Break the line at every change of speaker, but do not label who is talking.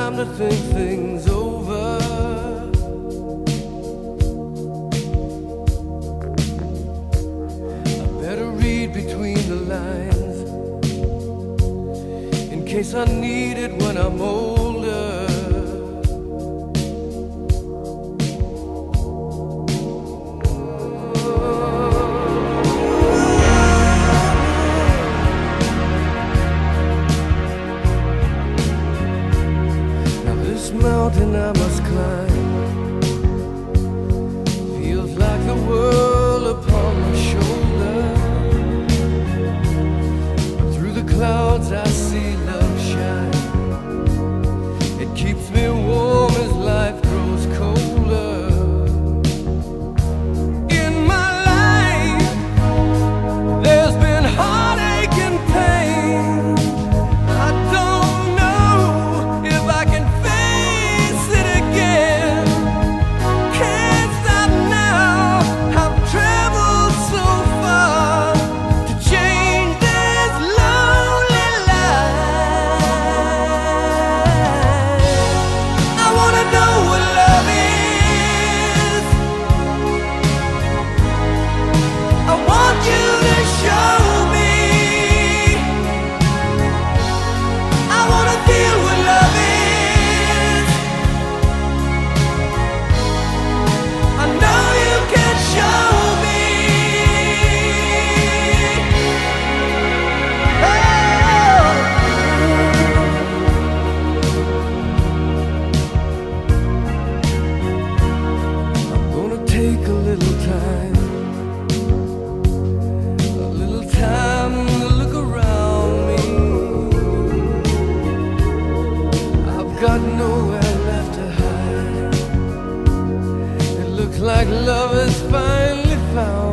time to think things over. I better read between the lines in case I need it when I'm older. Mountain I must climb feels like the world upon my shoulder. Through the clouds I see love shine. It keeps me warm as life grows colder. In my life there's been heartache and pain. I don't know if I can take a little time to look around me. I've got nowhere left to hide. It looks like love has finally found